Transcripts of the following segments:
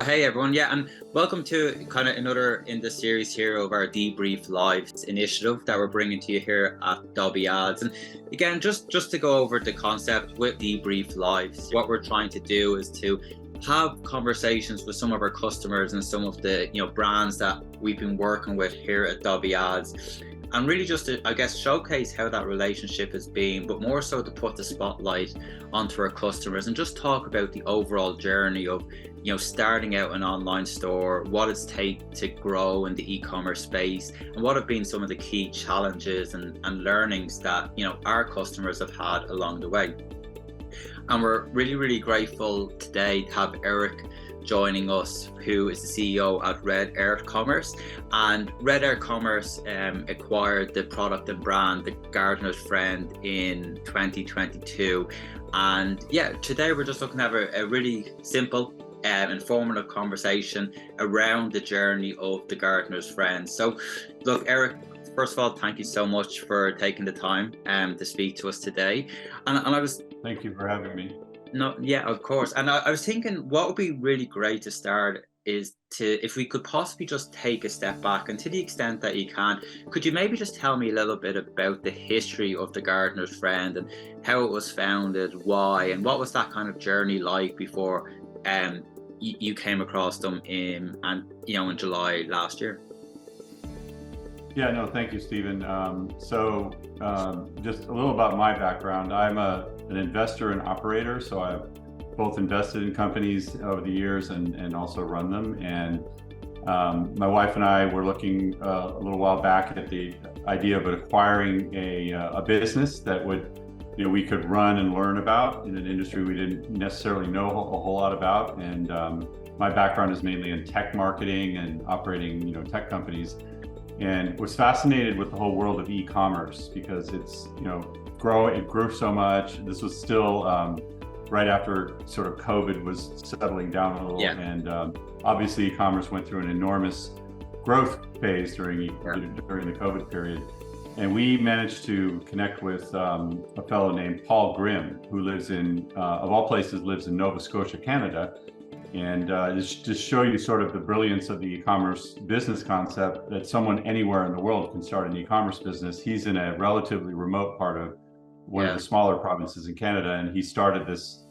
Hey everyone, yeah, and welcome to kind of another in the series here of our Debrief Lives initiative that we're bringing to you here at Dobby Ads. And again, just to go over the concept with Debrief Lives, what we're trying to do is to have conversations with some of our customers and some of the brands that we've been working with here at Dobby Ads, and really just to, I guess, showcase how that relationship has been, but more so to put the spotlight onto our customers and just talk about the overall journey of starting out an online store, what it's taken to grow in the e-commerce space, and what have been some of the key challenges and learnings that our customers have had along the way. And we're really grateful today to have Eric joining us, who is the CEO at Red eCommerce. And Red eCommerce acquired the product and brand The Gardener's Friend in 2022. And yeah, today we're just looking to have a really simple informative conversation around the journey of The Gardener's Friend. So look, Eric, first of all, thank you so much for taking the time to speak to us today. And I was... Thank you for having me. No, yeah, of course. And I was thinking what would be really great to start is if we could possibly just take a step back, and to the extent that you can, could you maybe just tell me a little bit about the history of The Gardener's Friend and how it was founded, why, and what was that kind of journey like before you came across them in July last year? Yeah, no, thank you, Stephen. Just a little about my background. I'm an investor and operator, so I've both invested in companies over the years and also run them. And my wife and I were looking a little while back at the idea of acquiring a business that would we could run and learn about in an industry we didn't necessarily know a whole lot about. And my background is mainly in tech marketing and operating tech companies, and was fascinated with the whole world of e-commerce because it's it grew so much. This was still right after sort of COVID was settling down a little, yeah. And obviously e-commerce went through an enormous growth phase during the COVID period. And we managed to connect with a fellow named Paul Grimm, who lives in, of all places, lives in Nova Scotia, Canada. And just to show you sort of the brilliance of the e-commerce business concept, that someone anywhere in the world can start an e-commerce business. He's in a relatively remote part of one of the smaller provinces in Canada, and he started this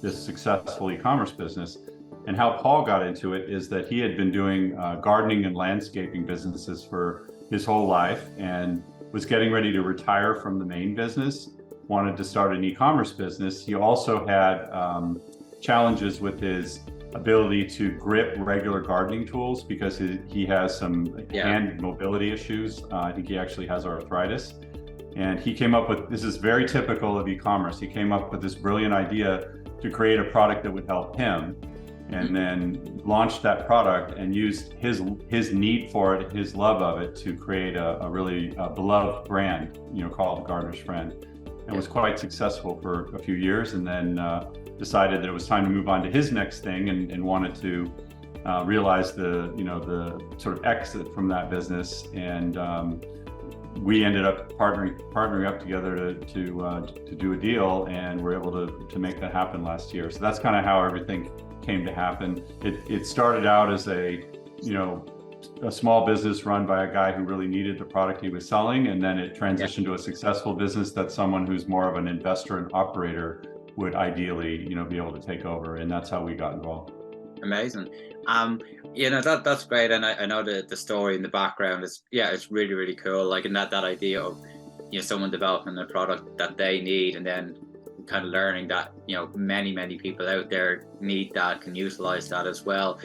successful e-commerce business. And how Paul got into it is that he had been doing gardening and landscaping businesses for his whole life, and was getting ready to retire from the main business, wanted to start an e-commerce business. He also had challenges with his ability to grip regular gardening tools because he has some hand mobility issues. I think he actually has arthritis. And he came up with, this is very typical of e-commerce, he came up with this brilliant idea to create a product that would help him, and then launched that product and used his need for it, his love of it, to create a really beloved brand, called The Gardener's Friend, and was quite successful for a few years, and then decided that it was time to move on to his next thing, and wanted to realize the sort of exit from that business. And we ended up partnering up together to do a deal, and we're able to make that happen last year. So that's kind of how everything came to happen. It started out as a small business run by a guy who really needed the product he was selling, and then it transitioned to a successful business that someone who's more of an investor and operator would ideally be able to take over, and that's how we got involved. Amazing. That's great, and I know the story in the background is it's really cool, like in that idea of someone developing a product that they need, and then kind of learning that many people out there need that, can utilize that as well.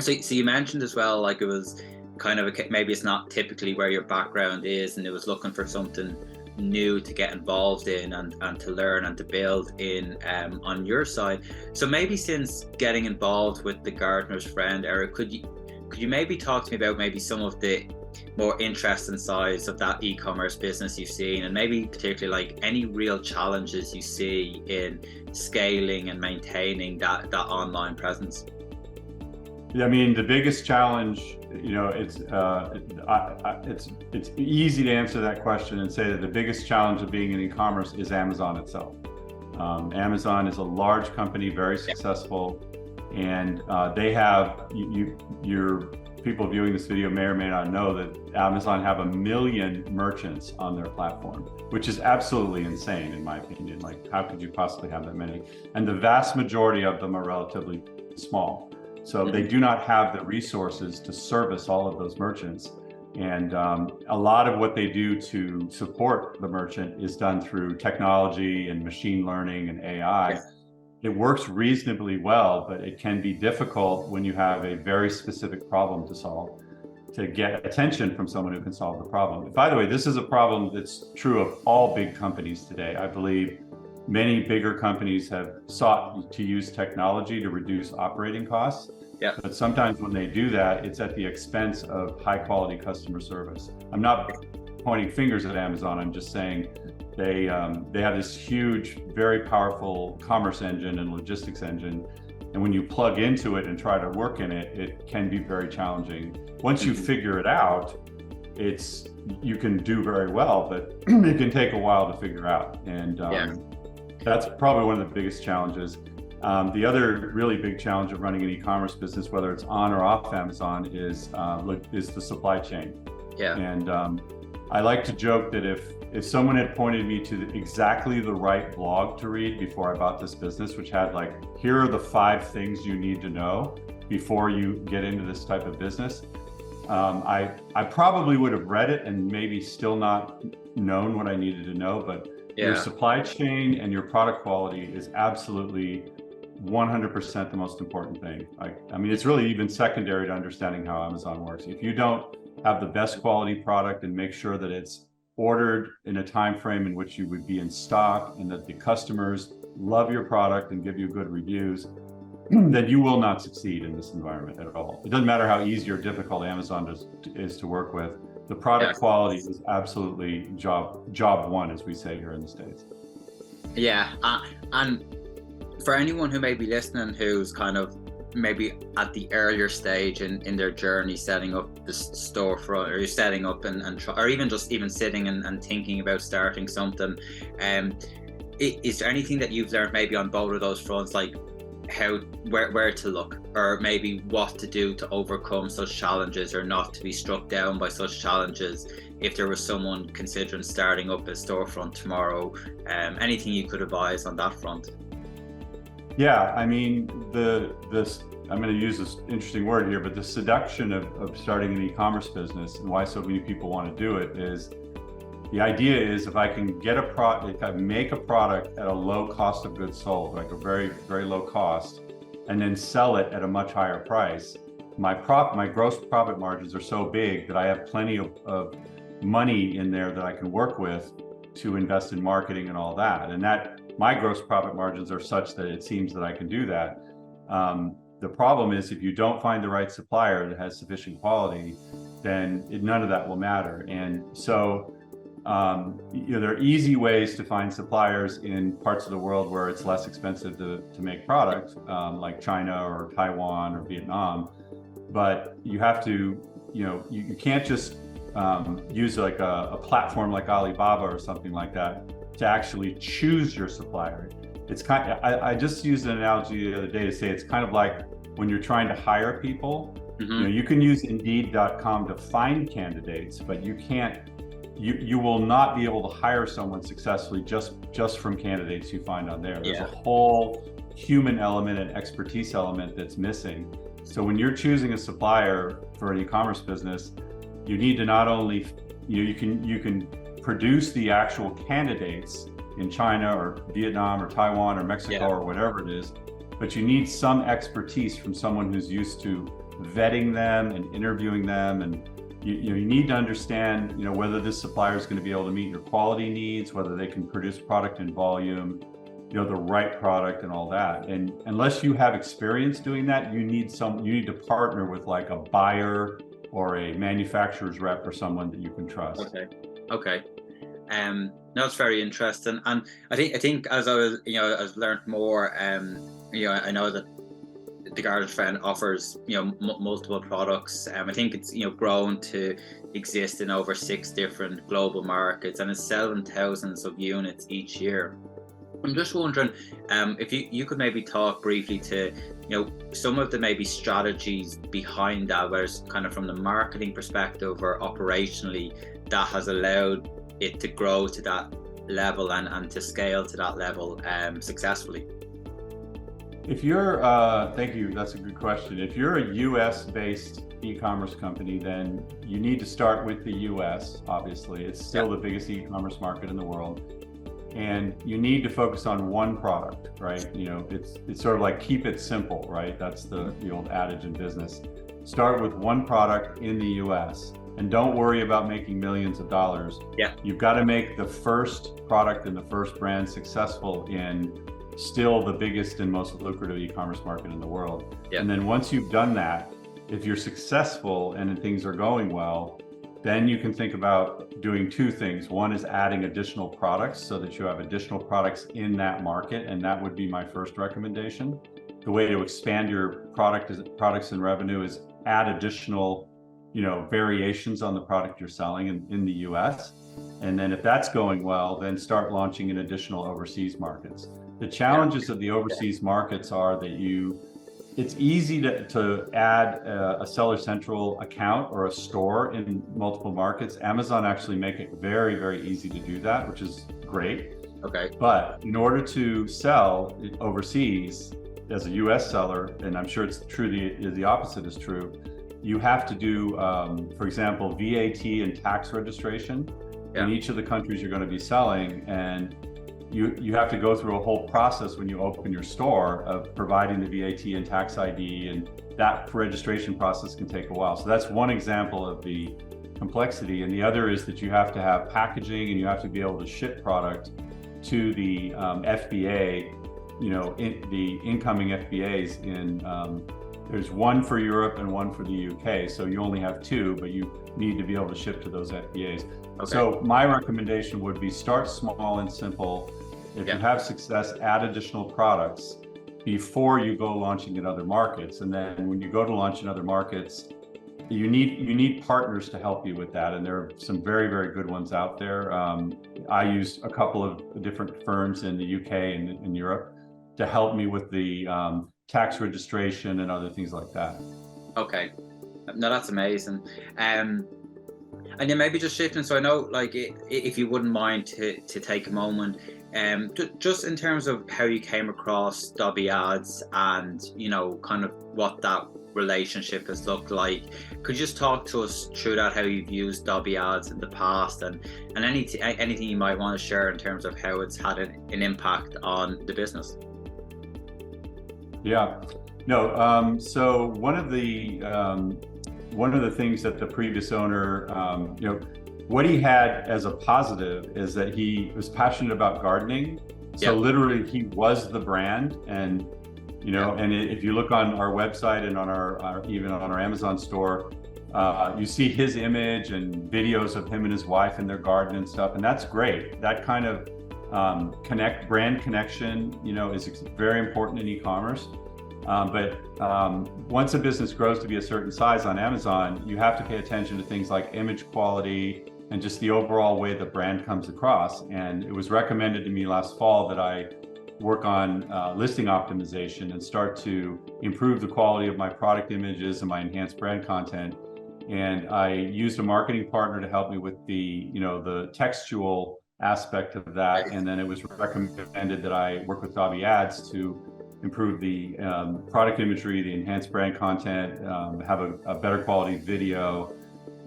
So you mentioned as well, like it was kind of maybe it's not typically where your background is, and it was looking for something new to get involved in and to learn and to build in on your side. So maybe since getting involved with The Gardener's Friend, Eric, could you maybe talk to me about maybe some of the more interesting sides of that e-commerce business you've seen, and maybe particularly like any real challenges you see in scaling and maintaining that online presence? Yeah, I mean, the biggest challenge, it's easy to answer that question and say that the biggest challenge of being in e-commerce is Amazon itself. Amazon is a large company, very successful. And they have, your people viewing this video may or may not know that Amazon have 1 million merchants on their platform, which is absolutely insane in my opinion. Like, how could you possibly have that many? And the vast majority of them are relatively small. So they do not have the resources to service all of those merchants. And a lot of what they do to support the merchant is done through technology and machine learning and AI. Yes. It works reasonably well, but it can be difficult when you have a very specific problem to solve, to get attention from someone who can solve the problem. By the way, this is a problem that's true of all big companies today. I believe many bigger companies have sought to use technology to reduce operating costs. Yeah. But sometimes when they do that, it's at the expense of high quality customer service. I'm not pointing fingers at Amazon. I'm just saying they have this huge, very powerful commerce engine and logistics engine. And when you plug into it and try to work in it, it can be very challenging. Once you figure it out, you can do very well, but it can take a while to figure out. And that's probably one of the biggest challenges. The other really big challenge of running an e-commerce business, whether it's on or off Amazon, is the supply chain. Yeah. And I like to joke that if someone had pointed me to exactly the right blog to read before I bought this business, which had like, here are the 5 things you need to know before you get into this type of business, I probably would have read it and maybe still not known what I needed to know. But your supply chain and your product quality is absolutely 100% the most important thing. I mean, it's really even secondary to understanding how Amazon works. If you don't have the best quality product and make sure that it's ordered in a time frame in which you would be in stock and that the customers love your product and give you good reviews, then you will not succeed in this environment at all. It doesn't matter how easy or difficult Amazon is to work with. The product quality is absolutely job one, as we say here in the States. Yeah, and for anyone who may be listening who's kind of maybe at the earlier stage in their journey, setting up the storefront, or setting up or even sitting and thinking about starting something, is there anything that you've learned maybe on both of those fronts, like where to look, or maybe what to do to overcome such challenges, or not to be struck down by such challenges if there was someone considering starting up a storefront tomorrow? Anything you could advise on that front? Yeah, I mean, I'm going to use this interesting word here, but the seduction of starting an e-commerce business and why so many people want to do it is, the idea is if I can get if I make a product at a low cost of goods sold, like a very, very low cost, and then sell it at a much higher price, my gross profit margins are so big that I have plenty of money in there that I can work with to invest in marketing and all that. And my gross profit margins are such that it seems that I can do that. The problem is, if you don't find the right supplier that has sufficient quality, then none of that will matter. And so there are easy ways to find suppliers in parts of the world where it's less expensive to make products, like China or Taiwan or Vietnam. But you have to, you can't just use like a platform like Alibaba or something like that to actually choose your supplier. It's I just used an analogy the other day to say it's kind of like when you're trying to hire people. You can use Indeed.com to find candidates, but you can't. You will not be able to hire someone successfully just from candidates you find on there. There's a whole human element and expertise element that's missing. So when you're choosing a supplier for an e-commerce business, you need to not only you can produce the actual candidates in China or Vietnam or Taiwan or Mexico or whatever it is, but you need some expertise from someone who's used to vetting them and interviewing them, and you need to understand whether this supplier is going to be able to meet your quality needs, whether they can produce product in volume, the right product and all that. And unless you have experience doing that, you need to partner with like a buyer or a manufacturer's rep or someone that you can trust. Okay. No, it's very interesting, and I think as I was, as learned more, I know that the Garden Friend offers, multiple products. I think it's, grown to exist in over 6 different global markets, and it's selling thousands of units each year. I'm just wondering if you could maybe talk briefly to, some of the maybe strategies behind that, whether it's kind of from the marketing perspective or operationally, that has allowed it to grow to that level and to scale to that level successfully. If you're, thank you, that's a good question. If you're a US-based e-commerce company, then you need to start with the US, obviously. It's still the biggest e-commerce market in the world. And you need to focus on one product, right? It's sort of like keep it simple, right? That's the old adage in business. Start with one product in the US and don't worry about making millions of dollars. Yeah. You've got to make the first product and the first brand successful in still the biggest and most lucrative e-commerce market in the world. Yeah. And then once you've done that, if you're successful and things are going well, then you can think about doing two things. One is adding additional products so that you have additional products in that market, and that would be my first recommendation. The way to expand your products and revenue is add additional, variations on the product you're selling in the US. And then if that's going well, then start launching in additional overseas markets. The challenges of the overseas markets are that it's easy to add a Seller Central account or a store in multiple markets. Amazon actually make it very, very easy to do that, which is great. Okay. But in order to sell overseas as a US seller, and I'm sure it's true, the opposite is true, you have to do, for example, VAT and tax registration in each of the countries you're going to be selling. And you have to go through a whole process when you open your store of providing the VAT and tax ID, and that registration process can take a while. So that's one example of the complexity. And the other is that you have to have packaging and you have to be able to ship product to the FBA, the incoming FBAs there's one for Europe and one for the UK. So you only have two, but you need to be able to ship to those FBAs. Okay. So my recommendation would be start small and simple. If you have success, add additional products before you go launching in other markets. And then when you go to launch in other markets, you need partners to help you with that. And there are some very, very good ones out there. I used a couple of different firms in the UK and in Europe to help me with the tax registration and other things like that. Okay, no, that's amazing. And then maybe just shifting, so I know, if you wouldn't mind to take a moment, just in terms of how you came across Dobby Ads and, kind of what that relationship has looked like. Could you just talk to us through that, how you've used Dobby Ads in the past and anything you might want to share in terms of how it's had an impact on the business? Yeah, no. So one of the things that the previous owner, what he had as a positive is that he was passionate about gardening. So literally, he was the brand, and and if you look on our website and on our even on our Amazon store, you see his image and videos of him and his wife in their garden and stuff, and that's great. That kind of brand connection, is very important in e-commerce. But once a business grows to be a certain size on Amazon, you have to pay attention to things like image quality and just the overall way the brand comes across. And it was recommended to me last fall that I work on listing optimization and start to improve the quality of my product images and my enhanced brand content. And I used a marketing partner to help me with the textual aspect of that. And then it was recommended that I work with Dobby Ads to improve the product imagery, the enhanced brand content, have a better quality video.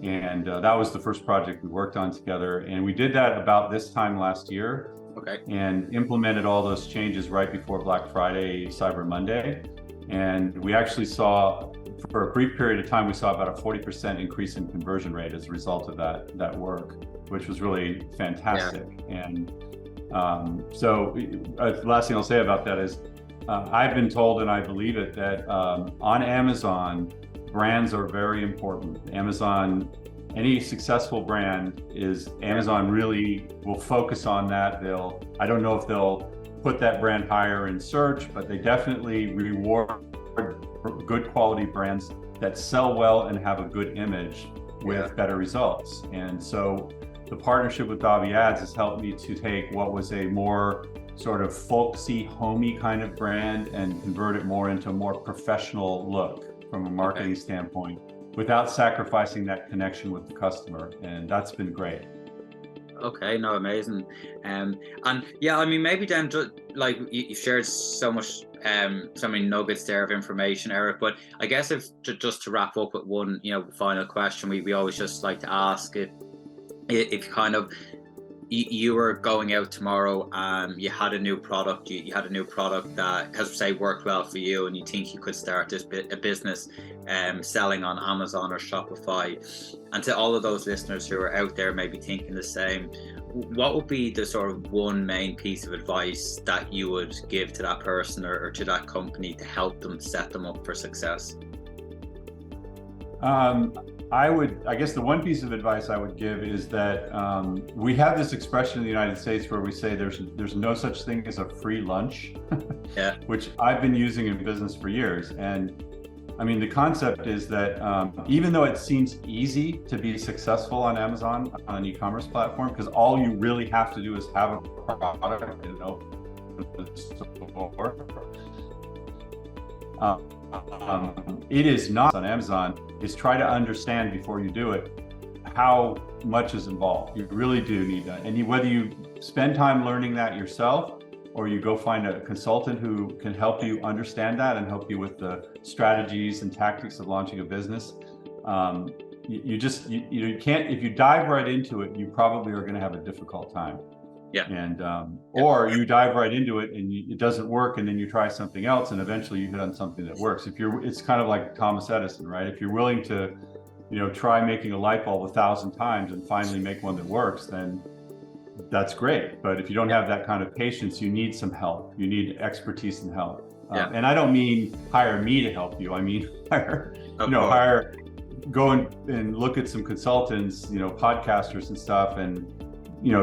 And that was the first project we worked on together. And we did that about this time last year. Okay. And implemented all those changes right before Black Friday, Cyber Monday. And we actually saw, for a brief period of time, we saw about a 40% increase in conversion rate as a result of that work, which was really fantastic. Yeah. And so the last thing I'll say about that is I've been told, and I believe it, that on Amazon, brands are very important. Any successful brand Amazon really will focus on that. I don't know if they'll put that brand higher in search, but they definitely reward good quality brands that sell well and have a good image with better results. And so the partnership with Dobby Ads has helped me to take what was a more sort of folksy, homey kind of brand and convert it more into a more professional look from a marketing standpoint, without sacrificing that connection with the customer. And that's been great. Okay, no, amazing. And yeah, I mean, maybe then, like you shared so much, so many nuggets there of information, Eric. But I guess if just to wrap up with one, final question, we always just like to ask if kind of you were going out tomorrow and you had a new product, you had a new product that has, say, worked well for you, and you think you could start a business selling on Amazon or Shopify. And to all of those listeners who are out there maybe thinking the same, what would be the sort of one main piece of advice that you would give to that person or to that company to help them set them up for success? I guess the one piece of advice I would give is that we have this expression in the United States where we say there's no such thing as a free lunch, yeah. Which I've been using in business for years. And I mean, the concept is that even though it seems easy to be successful on Amazon, on an e-commerce platform, because all you really have to do is have a product and open the store. It is not on Amazon, is try to understand before you do it how much is involved. You really do need that. And whether you spend time learning that yourself or you go find a consultant who can help you understand that and help you with the strategies and tactics of launching a business, you can't, if you dive right into it, you probably are going to have a difficult time. Yeah. And or you dive right into it and it doesn't work, and then you try something else, and eventually you hit on something that works. It's kind of like Thomas Edison, right? If you're willing to, try making a light bulb 1,000 times and finally make one that works, then that's great. But if you don't have that kind of patience, you need some help. You need expertise and help. And I don't mean hire me to help you. I mean go and look at some consultants, podcasters and stuff, and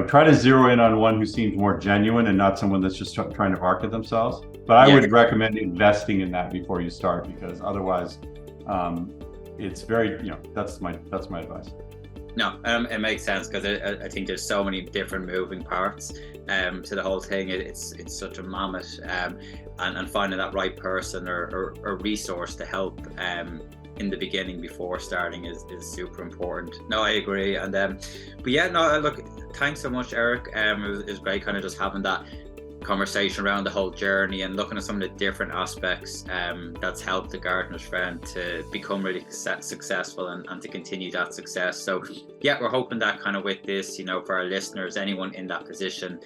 try to zero in on one who seems more genuine and not someone that's just trying to market themselves. But I would recommend investing in that before you start, because otherwise, it's very, that's my advice. No, it makes sense, because I think there's so many different moving parts to the whole thing. It's such a mammoth, and finding that right person or resource to help in the beginning before starting is super important. No, I agree. And but yeah, no, look, thanks so much, Eric. It was great kind of just having that conversation around the whole journey and looking at some of the different aspects that's helped the Gardener's Friend to become really successful and to continue that success. So yeah, we're hoping that kind of with this, for our listeners, anyone in that position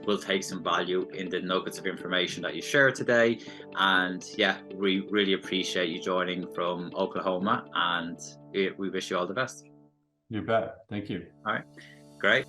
will take some value in the nuggets of information that you shared today. And yeah, we really appreciate you joining from Oklahoma, and we wish you all the best. You bet. Thank you. All right, great.